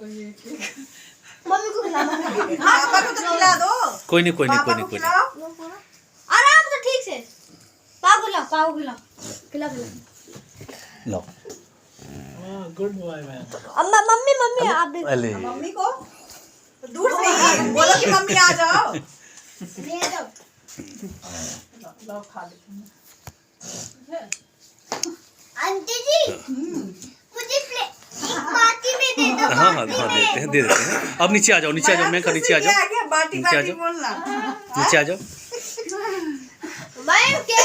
Mummy को खिला, पापा को तो खिला दो। कोई नहीं कोई नहीं कोई पापा नहीं को कोई नहीं। खिलाओ। आराम से ठीक से। पाव खिला, पाव खिला, खिला खिला। लो गुड बॉय मैन। अम्मा मम्मी मम्मी आप भी अले मम्मी को दूर से ही बोलो कि मम्मी आ जाओ। ले जाओ। लो खा ले। आंटी जी मुझे एक बाटी में दे दो। हाँ हाँ दे देते हैं। अब नीचे आ जाओ, नीचे आ जाओ, मैं नीचे आ जाओ, बाटी नीचे आ बाटी जाओ। बोलना। नीचे आ जाओ। मैं क्या